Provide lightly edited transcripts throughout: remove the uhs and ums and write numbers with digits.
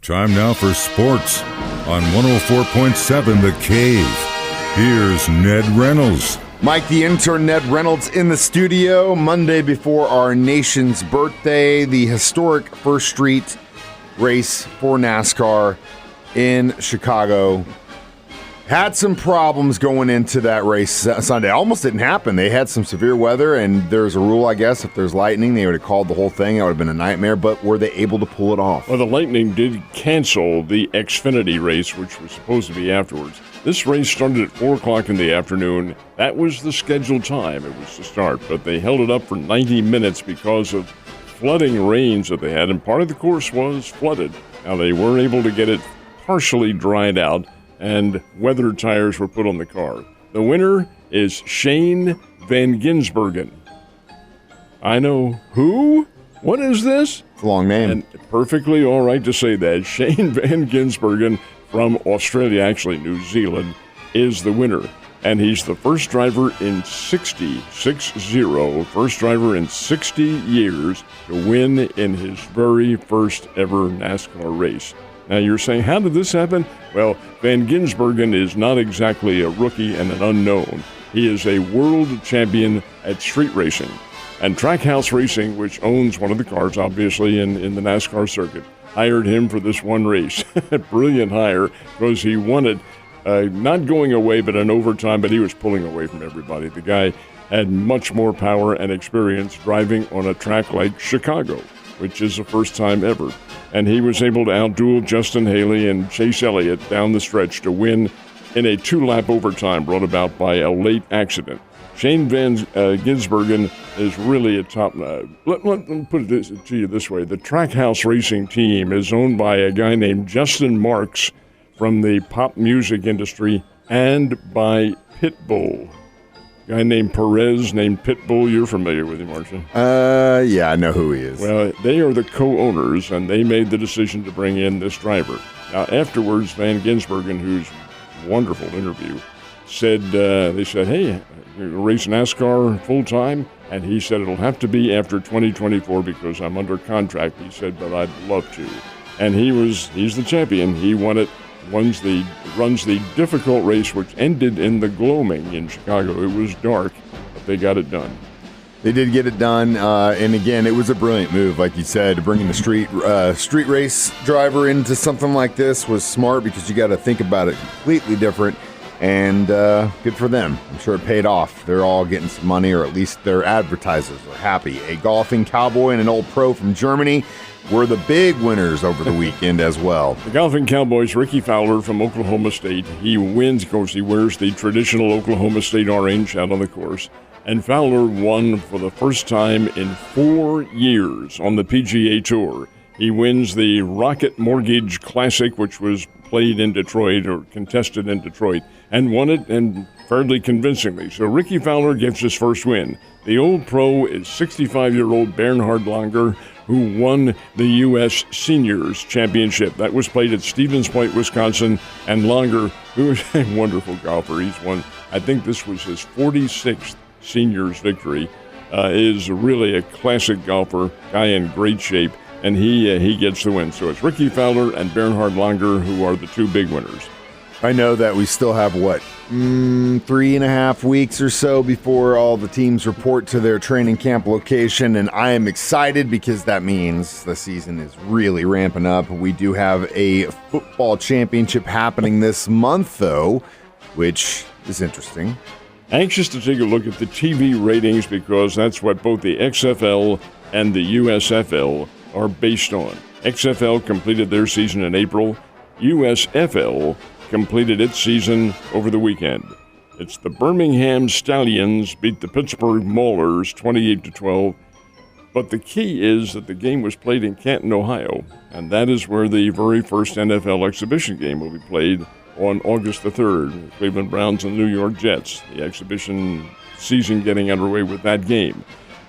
Time now for sports on 104.7 The Cave. Here's Ned Reynolds. Mike, the intern Ned Reynolds in the studio. Monday before our nation's birthday, the historic First Street race for NASCAR in Chicago. Had some problems going into that race Sunday. Almost didn't happen. They had some severe weather, and there's a rule, I guess, if there's lightning, they would have called the whole thing. It would have been a nightmare, but were they able to pull it off? Well, the Lightning did cancel the Xfinity race, which was supposed to be afterwards. This race started at 4 o'clock in the afternoon. That was the scheduled time it was to start, but they held it up for 90 minutes because of flooding rains that they had, and part of the course was flooded. Now, they were able to get it partially dried out, and weather tires were put on the car. The winner is Shane Van Gisbergen. I know. Who? What is this? It's a long name. And perfectly all right to say that. Shane Van Gisbergen from Australia, actually New Zealand, is the winner. And he's the first driver in 60 years to win in his very first ever NASCAR race. Now, you're saying, how did this happen? Well, Van Gisbergen is not exactly a rookie and an unknown. He is a world champion at street racing. And Trackhouse Racing, which owns one of the cars, obviously, in the NASCAR circuit, hired him for this one race. Brilliant hire, because he won it, not going away, but in overtime, but he was pulling away from everybody. The guy had much more power and experience driving on a track like Chicago, which is the first time ever. And he was able to outduel Justin Haley and Chase Elliott down the stretch to win in a 2-lap overtime brought about by a late accident. Shane Van Gisbergen is really a top... Let me put it to you this way. The Trackhouse Racing team is owned by a guy named Justin Marks from the pop music industry and by Pitbull. Guy named Perez, named Pitbull. You're familiar with him, aren't you? Yeah, I know who he is. Well, they are the co-owners, and they made the decision to bring in this driver. Now, afterwards, Van Gisbergen, who's a wonderful interview, said, they said, hey, you're race NASCAR full-time? And he said, it'll have to be after 2024 because I'm under contract. He said, but I'd love to. And he's the champion. He won it. Runs the difficult race, which ended in the gloaming in Chicago. It was dark, but they got it done. They did get it done, and again, it was a brilliant move, like you said. Bringing the street race driver into something like this was smart because you got to think about it completely different, and good for them. I'm sure it paid off. They're all getting some money, or at least their advertisers are happy. A golfing cowboy and an old pro from Germany were the big winners over the weekend as well. The golfing Cowboys, Ricky Fowler from Oklahoma State, he wins because he wears the traditional Oklahoma State orange out on the course. And Fowler won for the first time in 4 years on the PGA Tour. He wins the Rocket Mortgage Classic, which was played in Detroit or contested in Detroit, and won it and fairly convincingly. So Ricky Fowler gets his first win. The old pro is 65-year-old Bernhard Langer, who won the U.S. Seniors Championship. That was played at Stevens Point, Wisconsin, and Langer, who is a wonderful golfer, he's won, I think this was his 46th Seniors victory, is really a classic golfer, guy in great shape, and he gets the win. So it's Ricky Fowler and Bernhard Langer who are the two big winners. I know that we still have, 3.5 weeks or so before all the teams report to their training camp location, and I am excited because that means the season is really ramping up. We do have a football championship happening this month, though, which is interesting. Anxious to take a look at the TV ratings because that's what both the XFL and the USFL are based on. XFL completed their season in April. USFL completed its season over the weekend. It's the Birmingham Stallions beat the Pittsburgh Maulers 28-12. But the key is that the game was played in Canton, Ohio, and that is where the very first NFL exhibition game will be played on August the 3rd. Cleveland Browns and New York Jets. The exhibition season getting underway with that game.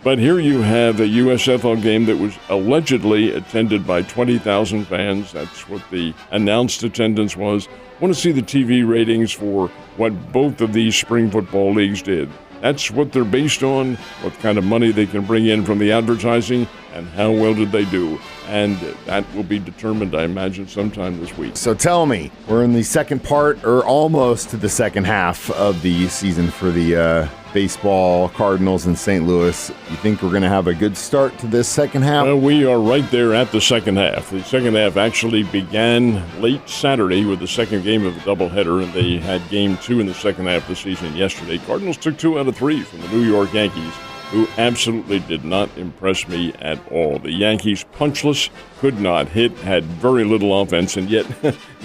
But here you have a USFL game that was allegedly attended by 20,000 fans. That's what the announced attendance was. I want to see the TV ratings for what both of these spring football leagues did. That's what they're based on, what kind of money they can bring in from the advertising, and how well did they do. And that will be determined, I imagine, sometime this week. So tell me, we're in the second part, or almost to the second half of the season for the baseball Cardinals in St. Louis. You think we're going to have a good start to this second half? Well, we are right there at the second half. The second half actually began late Saturday with the second game of the doubleheader, and they had game 2 in the second half of the season yesterday. Cardinals took 2 out of 3 from the New York Yankees, who absolutely did not impress me at all. The Yankees, punchless, could not hit, had very little offense, and yet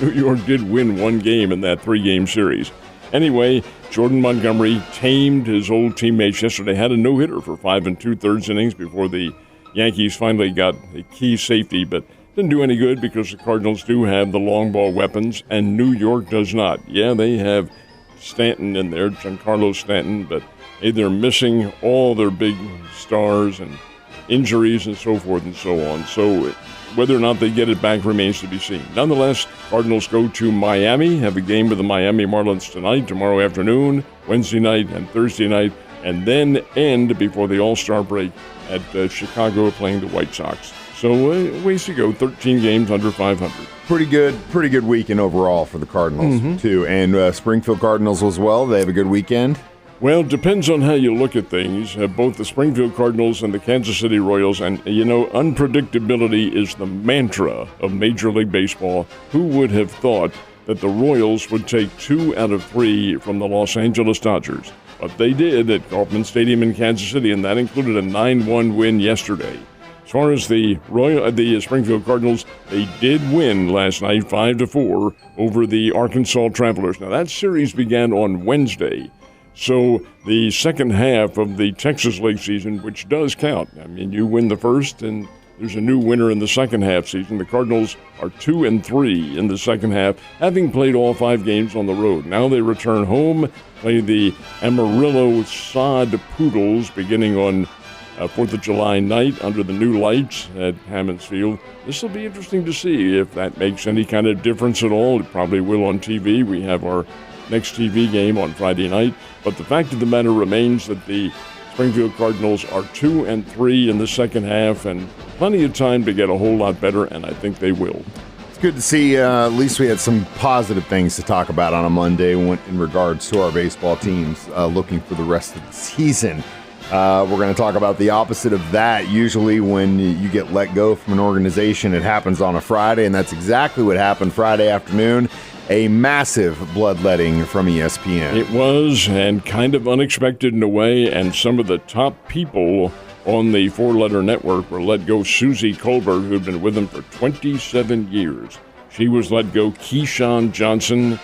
New York did win 1 game in that 3-game series. Anyway, Jordan Montgomery tamed his old teammates yesterday, had a no-hitter for 5 2/3 innings before the Yankees finally got a key safety, but didn't do any good because the Cardinals do have the long ball weapons, and New York does not. Yeah, they have Stanton in there, Giancarlo Stanton, but hey, they're missing all their big stars and injuries and so forth and so on. So whether or not they get it back remains to be seen. Nonetheless, Cardinals go to Miami, have a game with the Miami Marlins tonight, tomorrow afternoon, Wednesday night, and Thursday night, and then end before the All-Star break at Chicago playing the White Sox. So ways to go, 13 games under 500. Pretty good weekend overall for the Cardinals, too. And Springfield Cardinals as well. They have a good weekend. Well, it depends on how you look at things. Both the Springfield Cardinals and the Kansas City Royals, and, unpredictability is the mantra of Major League Baseball. Who would have thought that the Royals would take 2 out of 3 from the Los Angeles Dodgers? But they did at Kauffman Stadium in Kansas City, and that included a 9-1 win yesterday. As far as the Springfield Cardinals, they did win last night 5-4 over the Arkansas Travelers. Now, that series began on Wednesday. So the second half of the Texas League season, which does count. I mean, you win the first, and there's a new winner in the second half season. The Cardinals are 2-3 in the second half, having played all 5 games on the road. Now they return home, play the Amarillo Sod Poodles beginning on 4th of July night under the new lights at Hammons Field. This will be interesting to see if that makes any kind of difference at all. It probably will on TV. We have our next TV game on Friday night. But the fact of the matter remains that the Springfield Cardinals are 2-3 in the second half, and plenty of time to get a whole lot better, and I think they will. It's good to see at least we had some positive things to talk about on a Monday in regards to our baseball teams looking for the rest of the season. We're going to talk about the opposite of that. Usually when you get let go from an organization, it happens on a Friday, and that's exactly what happened Friday afternoon. A massive bloodletting from ESPN. It was, and kind of unexpected in a way, and some of the top people on the 4-letter network were let go. Susie Colbert, who had been with them for 27 years. She was let go. Keyshawn Johnson,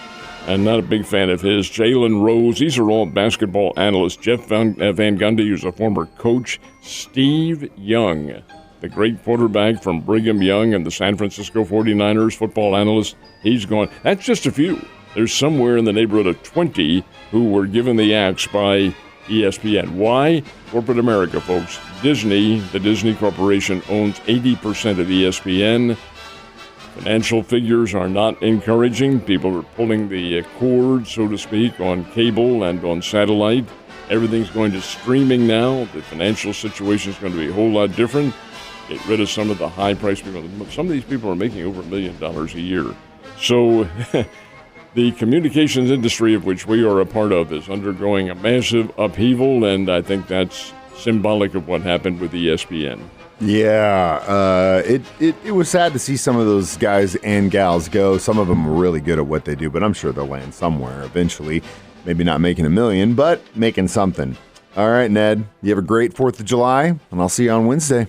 and not a big fan of his. Jalen Rose, these are all basketball analysts. Jeff Van Gundy, who's a former coach. Steve Young, the great quarterback from Brigham Young and the San Francisco 49ers, football analyst, he's gone. That's just a few. There's somewhere in the neighborhood of 20 who were given the axe by ESPN. Why? Corporate America, folks. Disney, the Disney Corporation, owns 80% of ESPN. Financial figures are not encouraging. People are pulling the cord, so to speak, on cable and on satellite. Everything's going to streaming now. The financial situation is going to be a whole lot different. Get rid of some of the high-priced people. Some of these people are making over $1 million a year. So the communications industry, of which we are a part of, is undergoing a massive upheaval, and I think that's symbolic of what happened with ESPN. Yeah, it was sad to see some of those guys and gals go. Some of them are really good at what they do, but I'm sure they'll land somewhere eventually. Maybe not making $1 million, but making something. All right, Ned, you have a great 4th of July, and I'll see you on Wednesday.